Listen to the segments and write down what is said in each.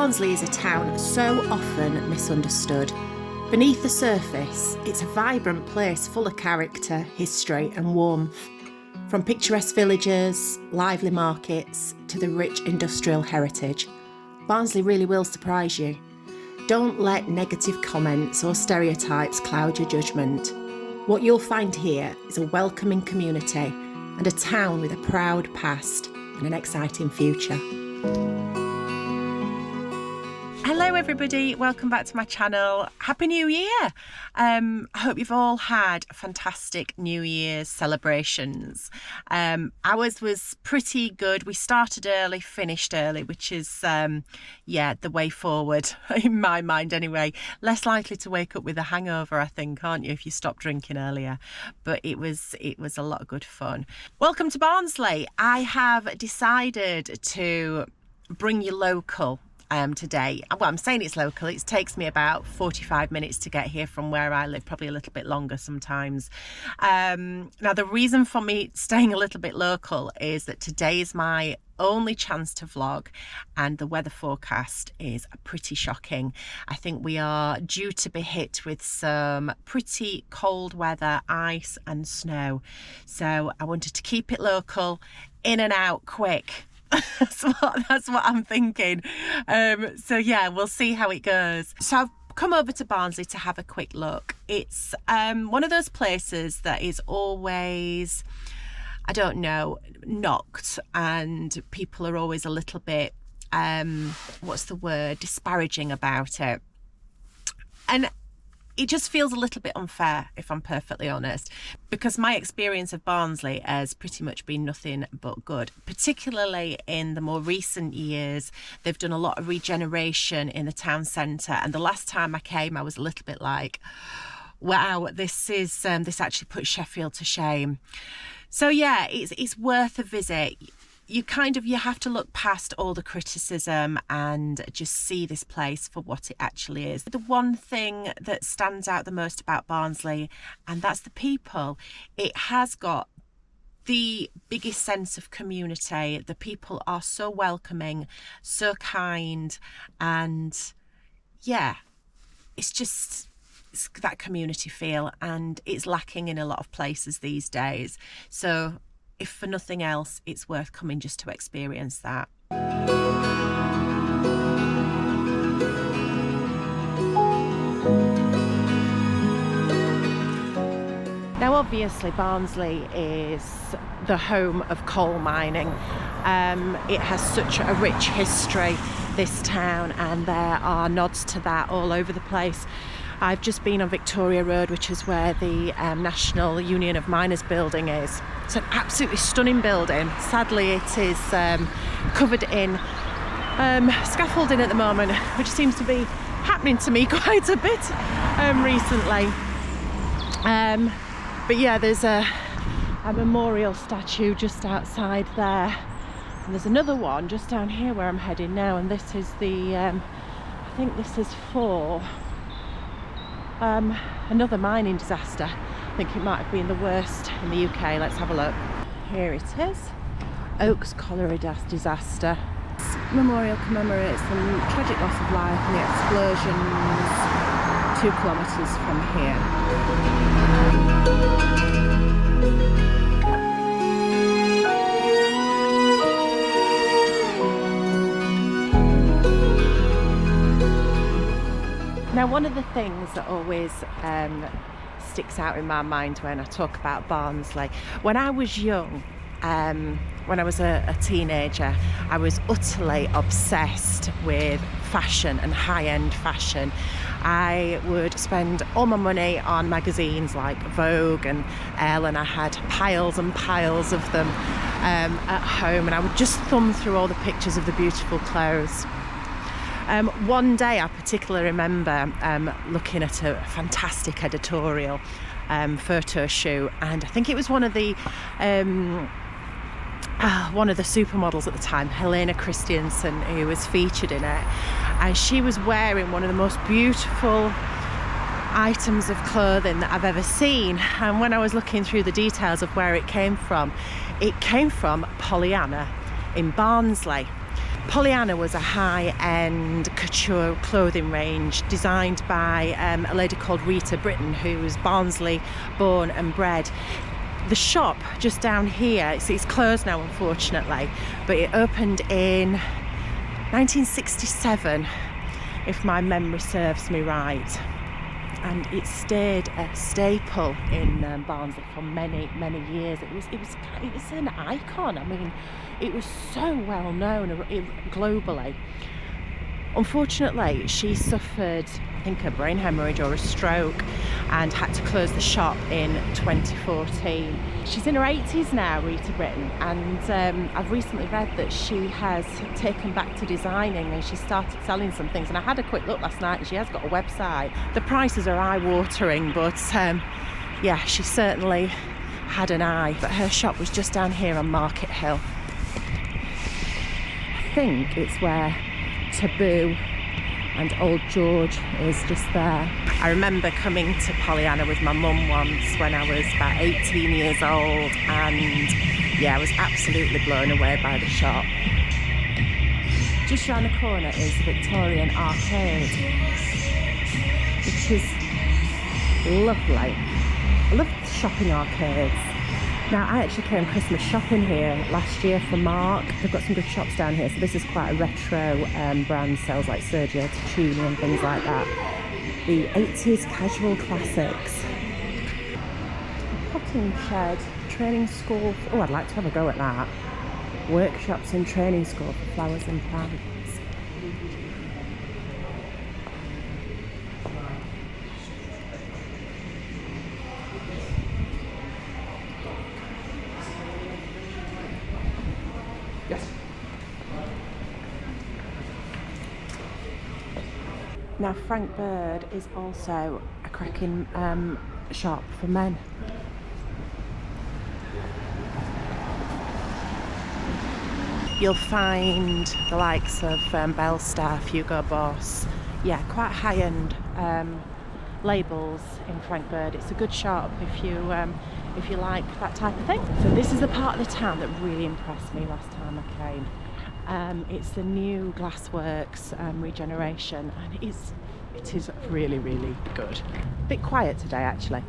Barnsley is a town so often misunderstood. Beneath the surface, it's a vibrant place full of character, history and warmth. From picturesque villages, lively markets, to the rich industrial heritage, Barnsley really will surprise you. Don't let negative comments or stereotypes cloud your judgment. What you'll find here is a welcoming community and a town with a proud past and an exciting future. Hello everybody, welcome back to my channel. Happy New Year! I hope you've all had fantastic New Year's celebrations. Ours was pretty good. We started early, finished early, which is, the way forward in my mind anyway. Less likely to wake up with a hangover, I think, aren't you, if you stop drinking earlier? But it was a lot of good fun. Welcome to Barnsley. I have decided to bring you local today. Well, I'm saying it's local. It takes me about 45 minutes to get here from where I live, probably a little bit longer sometimes. Now, the reason for me staying a little bit local is that today is my only chance to vlog, and the weather forecast is pretty shocking. I think we are due to be hit with some pretty cold weather, ice and snow. So I wanted to keep it local, in and out quick. That's what I'm thinking. So yeah, we'll see how it goes. So I've come over to Barnsley to have a quick look. It's one of those places that is always, I don't know, knocked, and people are always a little bit, disparaging about it. And it just feels a little bit unfair, if I'm perfectly honest, because my experience of Barnsley has pretty much been nothing but good. Particularly in the more recent years, they've done a lot of regeneration in the town centre, and the last time I came I was a little bit like, wow, this actually puts Sheffield to shame. So yeah, it's worth a visit. You have to look past all the criticism and just see this place for what it actually is. The one thing that stands out the most about Barnsley, and that's the people. It has got the biggest sense of community. The people are so welcoming, so kind, and yeah, it's that community feel, and it's lacking in a lot of places these days. So if for nothing else, it's worth coming just to experience that. Now obviously Barnsley is the home of coal mining. It has such a rich history, this town, and there are nods to that all over the place. I've just been on Victoria Road, which is where the National Union of Miners building is. It's an absolutely stunning building. Sadly, it is covered in scaffolding at the moment, which seems to be happening to me quite a bit recently. But yeah, there's a memorial statue just outside there. And there's another one just down here where I'm heading now, and this is the, I think this is for another mining disaster. I think it might have been the worst in the UK. Let's have a look. Here it is. Oaks Colliery disaster. This memorial commemorates the tragic loss of life in the explosions 2 kilometres from here. Now, one of the things that always sticks out in my mind when I talk about Barnsley, when I was young, when I was a teenager, I was utterly obsessed with fashion and high-end fashion. I would spend all my money on magazines like Vogue and Elle, and I had piles and piles of them at home, and I would just thumb through all the pictures of the beautiful clothes. One day I particularly remember looking at a fantastic editorial photo shoot, and I think it was one of the supermodels at the time, Helena Christiansen, who was featured in it, and she was wearing one of the most beautiful items of clothing that I've ever seen. And when I was looking through the details of where it came from Pollyanna in Barnsley. Pollyanna was a high-end couture clothing range designed by a lady called Rita Britton, who was Barnsley born and bred. The shop just down here, it's closed now unfortunately, but it opened in 1967, if my memory serves me right. And it stayed a staple in Barnsley for many years. It was an icon. I mean, it was so well known globally. Unfortunately, she suffered, I think, a brain hemorrhage or a stroke and had to close the shop in 2014. She's in her 80s now, Rita Britton, and I've recently read that she has taken back to designing and she started selling some things. And I had a quick look last night and she has got a website. The prices are eye-watering, but yeah, she certainly had an eye. But her shop was just down here on Market Hill. I think it's where Taboo and Old George is just there. I remember coming to Pollyanna with my mum once when I was about 18 years old, and yeah, I was absolutely blown away by the shop. Just round the corner is Victorian Arcade, which is lovely. I love shopping arcades. Now, I actually came Christmas shopping here last year for Mark. They've got some good shops down here, so this is quite a retro brand, sells like Sergio Tacchini and things like that. The 80s casual classics. Potting shed, training school. Oh, I'd like to have a go at that. Workshops and training school for flowers and plants. Now, Frank Bird is also a cracking shop for men. You'll find the likes of Belstaff, Hugo Boss, yeah, quite high-end labels in Frank Bird. It's a good shop if you like that type of thing. So this is the part of the town that really impressed me last time I came. It's the new glassworks regeneration, and it is really good. A bit quiet today actually.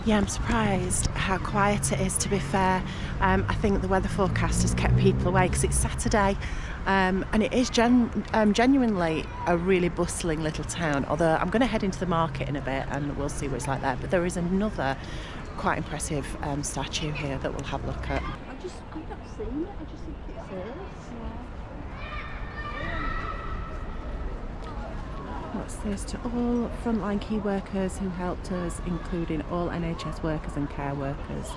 Yeah, I'm surprised how quiet it is, to be fair. I think the weather forecast has kept people away because it's Saturday, and it is genuinely a really bustling little town, although I'm going to head into the market in a bit and we'll see what it's like there. But there is another quite impressive statue here that we'll have a look at. I've not seen it, I just think it's hers. What's this? To all frontline key workers who helped us, including all NHS workers and care workers.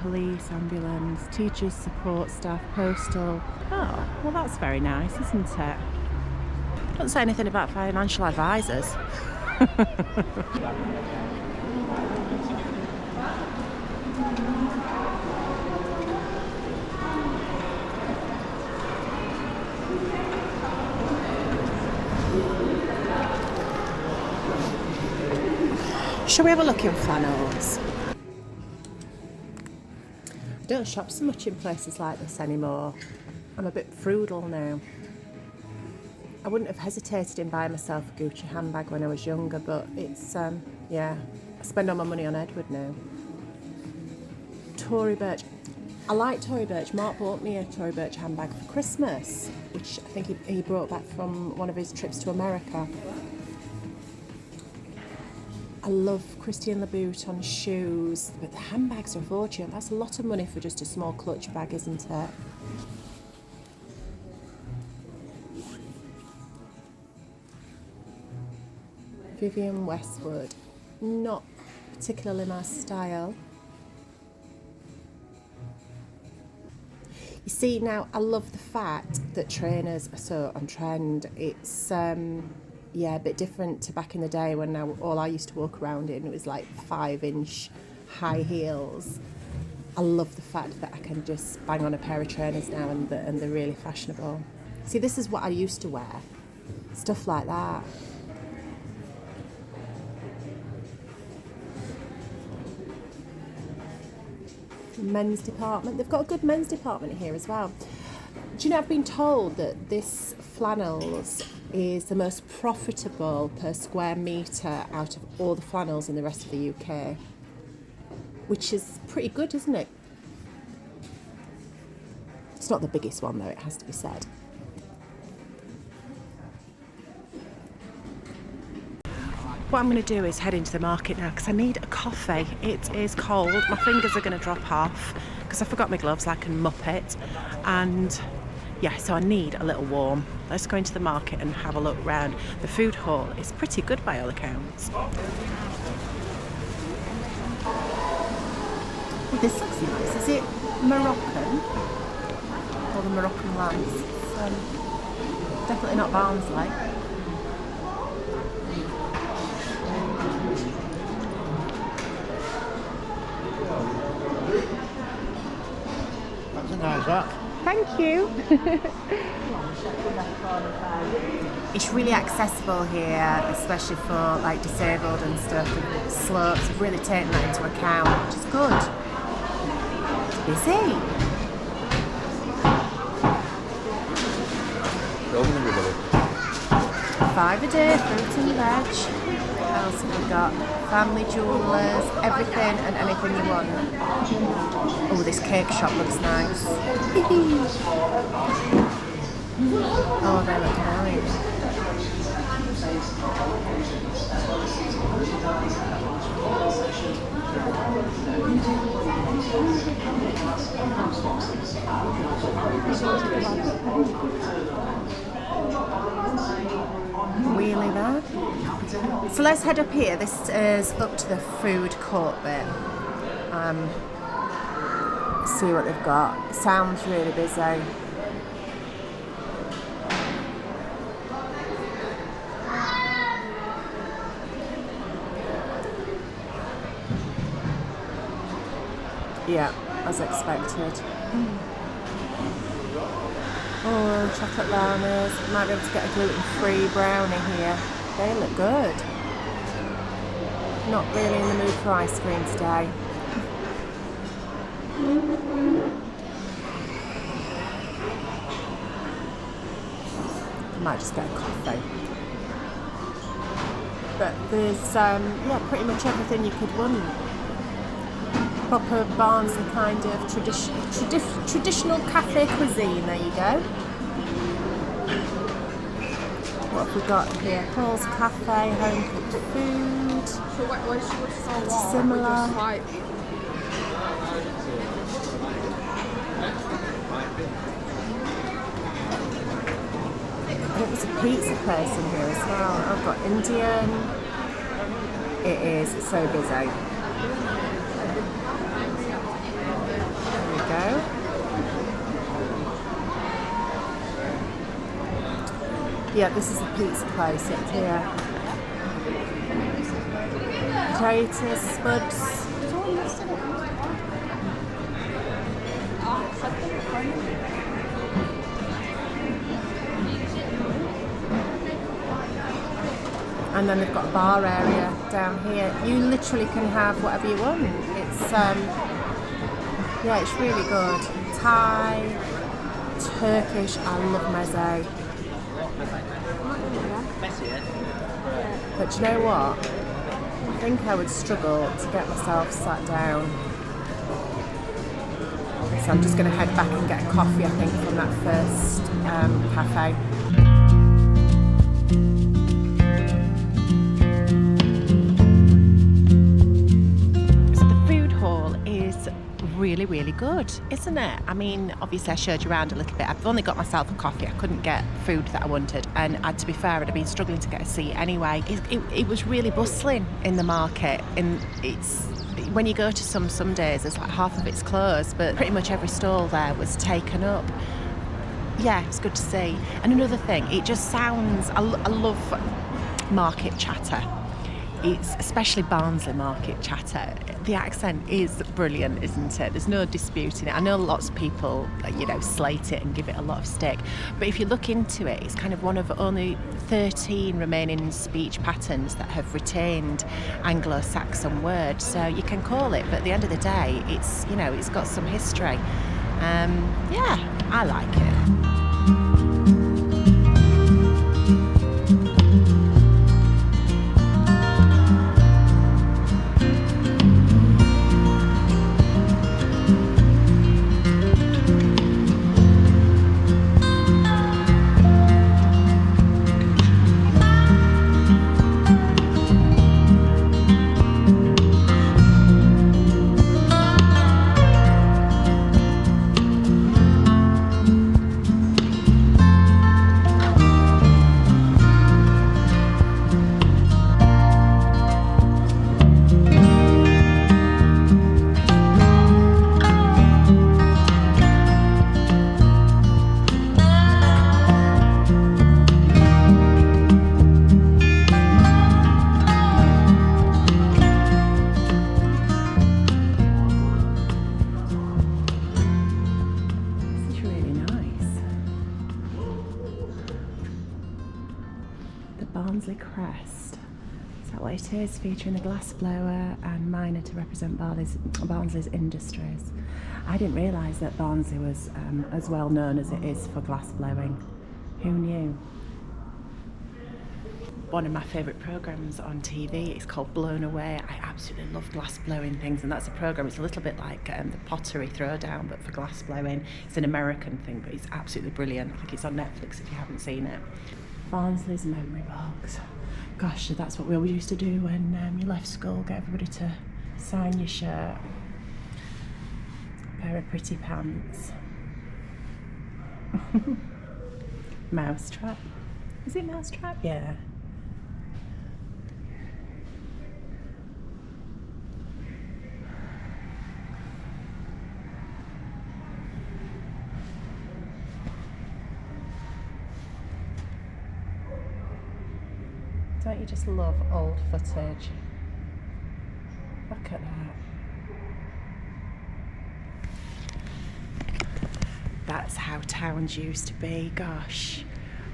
Police, ambulance, teachers, support staff, postal. Oh, well that's very nice, isn't it? Doesn't say anything about financial advisors. Shall we have a look in flannels? I don't shop so much in places like this anymore. I'm a bit frugal now. I wouldn't have hesitated in buying myself a Gucci handbag when I was younger, but it's, yeah, I spend all my money on Edward now. Tory Burch. I like Tory Burch. Mark bought me a Tory Burch handbag for Christmas, which I think he brought back from one of his trips to America. I love Christian Louboutin shoes, but the handbags are a fortune. That's a lot of money for just a small clutch bag, isn't it? Vivienne Westwood, not particularly my style. You see, now I love the fact that trainers are so on trend. It's yeah, a bit different to back in the day when all I used to walk around in, it was like 5-inch high heels. I love the fact that I can just bang on a pair of trainers now and they're really fashionable. See, this is what I used to wear, stuff like that. men's department. They've got a good men's department here as well. Do you know, I've been told that this flannels is the most profitable per square metre out of all the flannels in the rest of the UK, which is pretty good, isn't it? It's not the biggest one though, it has to be said. What I'm going to do is head into the market now because I need a coffee. It is cold. My fingers are going to drop off because I forgot my gloves like a muppet. And yeah, so I need a little warm. Let's go into the market and have a look round. The food hall is pretty good by all accounts. This looks nice. Is it Moroccan? Or the Moroccan lambs? It's, definitely not Barnsley. That's a nice that. Thank you. It's really accessible here, especially for like disabled and stuff. And slopes have really taken that into account, which is good. It's busy. $5 a day, fruit and veg. What else have we got? Family jewellers, everything and anything you want. Oh, this cake shop looks nice. Oh, they look nice. Wheelie there. So let's head up here. This is up to the food court bit. See what they've got. Sounds really busy. Yeah, as expected. Oh, chocolate llamas. Might be able to get a gluten-free brownie here. They look good. Not really in the mood for ice cream today. I might just get a coffee. But there's, yeah, pretty much everything you could want. Proper Barnsley kind of traditional cafe cuisine. There you go. What have we got here? Paul's Cafe, home cooked food. Similar. I think there's a pizza place in here as well. I've got Indian. It is so busy. Go. Yeah, this is the pizza place up here. Potatoes, spuds. And then they've got a bar area down here. You literally can have whatever you want. It's yeah, it's really good. Thai, Turkish, I love meze. But do you know what? I think I would struggle to get myself sat down. So I'm just going to head back and get a coffee, I think, from that first cafe. Really good, isn't it? I mean, obviously I showed you around a little bit. I've only got myself a coffee. I couldn't get food that I wanted, and to be fair, I'd have been struggling to get a seat anyway. It was really bustling in the market, and it's when you go to some days it's like half of it's closed, but pretty much every stall there was taken up. Yeah, it's good to see. And another thing, it just sounds, I love market chatter. It's especially Barnsley market chatter. The accent is brilliant, isn't it? There's no disputing it. I know lots of people, slate it and give it a lot of stick. But if you look into it, it's kind of one of only 13 remaining speech patterns that have retained Anglo-Saxon words. So you can call it, but at the end of the day, it's got some history. I like it. Barnsley Crest. Is that what it is? Featuring the glass blower and miner to represent Barnsley's industries. I didn't realise that Barnsley was as well known as it is for glass blowing. Who knew? One of my favourite programmes on TV, it's called Blown Away. I absolutely love glass blowing things, and that's a programme. It's a little bit like the pottery throwdown, but for glass blowing. It's an American thing, but it's absolutely brilliant. I think it's on Netflix if you haven't seen it. Barnsley's memory box. Gosh, that's what we always used to do when you left school, get everybody to sign your shirt. A pair of pretty pants. Mousetrap. Is it Mousetrap? Yeah. Don't you just love old footage? Look at that. That's how towns used to be. Gosh,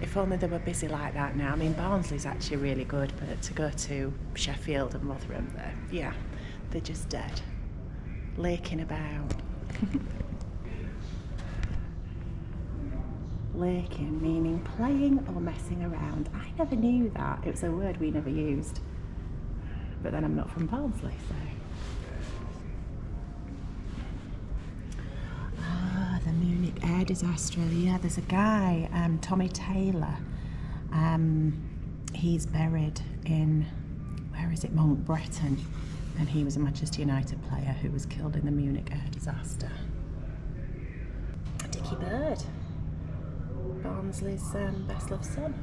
if only they were busy like that now. I mean, Barnsley's actually really good, but to go to Sheffield and Rotherham, they're just dead. Laking about. Laking, meaning playing or messing around. I never knew that. It was a word we never used. But then I'm not from Barnsley, so. The Munich air disaster. Yeah, there's a guy, Tommy Taylor. He's buried in, where is it, Mount Breton. And he was a Manchester United player who was killed in the Munich air disaster. Dickie Bird. Barnsley's best loved son.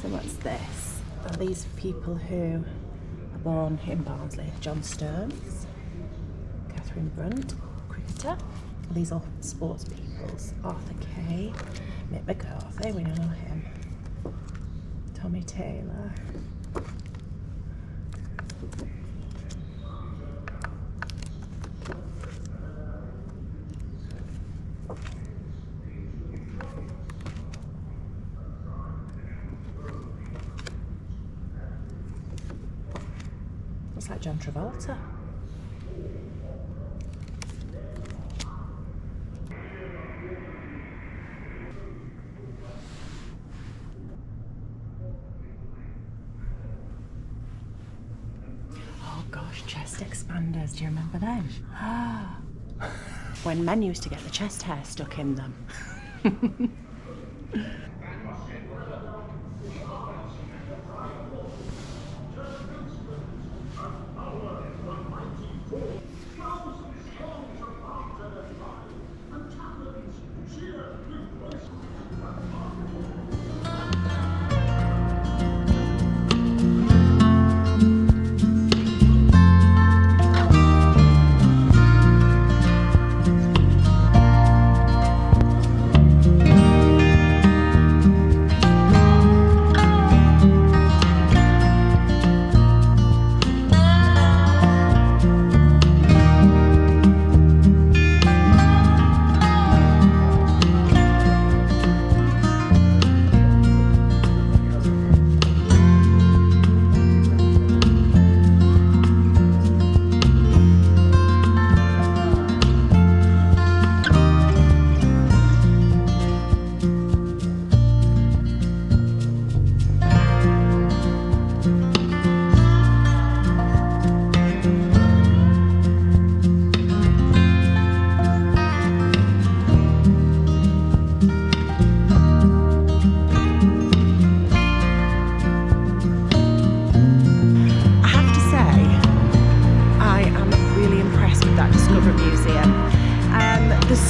So what's this? Are these people who are born in Barnsley? John Stones, Catherine Brunt, cricketer. Are these all sports peoples? Arthur Kay, Mick McCarthy, we know him. Tommy Taylor. Looks like John Travolta. Oh gosh, chest expanders, do you remember them? When men used to get the chest hair stuck in them.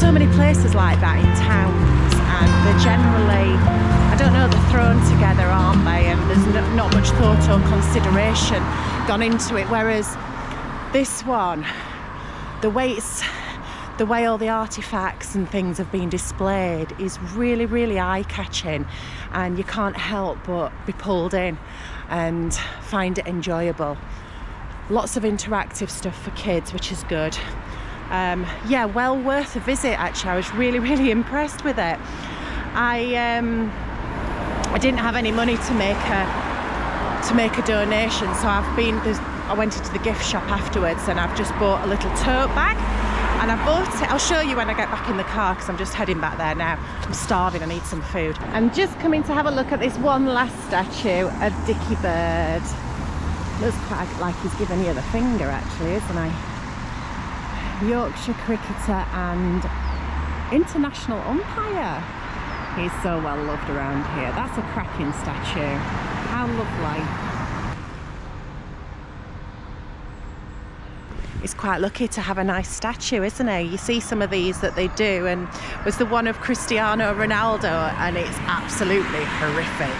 so many places like that in towns, and they're generally, I don't know, they're thrown together, aren't they? And there's not much thought or consideration gone into it. Whereas this one, the way all the artifacts and things have been displayed is really, really eye-catching, and you can't help but be pulled in and find it enjoyable. Lots of interactive stuff for kids, which is good. Yeah, well worth a visit actually. I was really, really impressed with it. I didn't have any money to make a donation, so I went into the gift shop afterwards and I've just bought a little tote bag, and I bought it. I'll show you when I get back in the car because I'm just heading back there now. I'm starving, I need some food. I'm just coming to have a look at this one last statue of Dickie Bird. Looks quite like he's given you the finger actually, isn't he? Yorkshire cricketer and international umpire. He's so well loved around here. That's a cracking statue. How lovely. He's quite lucky to have a nice statue, isn't he? You see some of these that they do, and was the one of Cristiano Ronaldo, and it's absolutely horrific.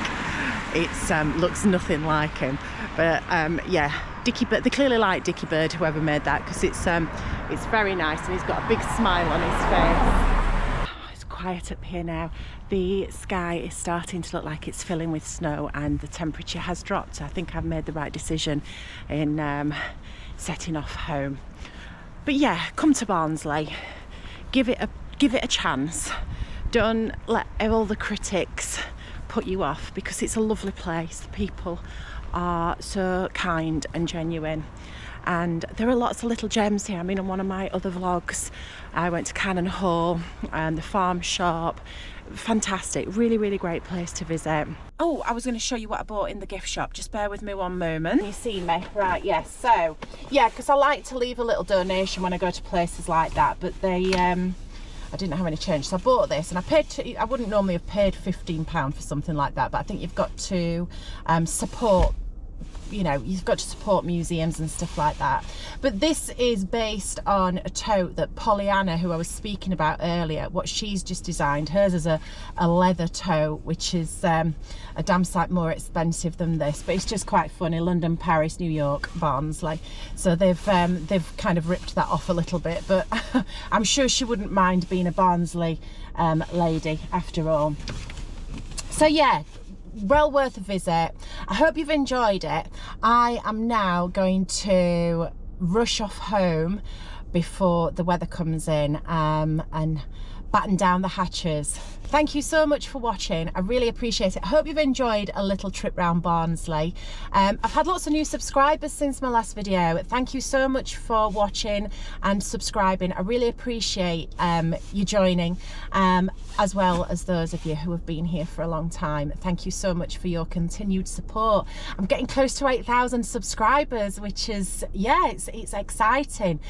It looks nothing like him. But yeah, Dickie Bird, they clearly like Dickie Bird, whoever made that, because it's very nice, and he's got a big smile on his face. It's quiet up here now. The sky is starting to look like it's filling with snow, and the temperature has dropped. I think I've made the right decision in setting off home. But yeah, come to Barnsley, give it a chance. Don't let all the critics put you off, because it's a lovely place. The people are so kind and genuine, and there are lots of little gems here. I mean, on one of my other vlogs I went to Cannon Hall and the farm shop. Fantastic, really, really great place to visit. Oh, I was going to show you what I bought in the gift shop. Just bear with me one moment. You see me? Right, yes. So yeah, because I like to leave a little donation when I go to places like that, but they I didn't have any change, so I bought this, and I wouldn't normally have paid £15 for something like that, but I think you've got to support, you know, you've got to support museums and stuff like that. But this is based on a tote that Pollyanna, who I was speaking about earlier, what she's just designed. Hers is a leather tote, which is a damn sight more expensive than this, but it's just quite funny. London, Paris, New York, Barnsley. So they've kind of ripped that off a little bit, but I'm sure she wouldn't mind being a Barnsley lady after all. So yeah, well worth a visit. I hope you've enjoyed it. I am now going to rush off home before the weather comes in and batten down the hatches. Thank you so much for watching. I really appreciate it. I hope you've enjoyed a little trip round Barnsley. I've had lots of new subscribers since my last video. Thank you so much for watching and subscribing. I really appreciate you joining, as well as those of you who have been here for a long time. Thank you so much for your continued support. I'm getting close to 8,000 subscribers, which is, yeah, it's exciting.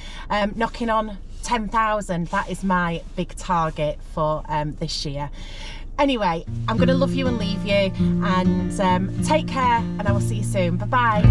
Knocking on 10,000, that is my big target for this year. Anyway, I'm going to love you and leave you, and take care, and I will see you soon. Bye bye.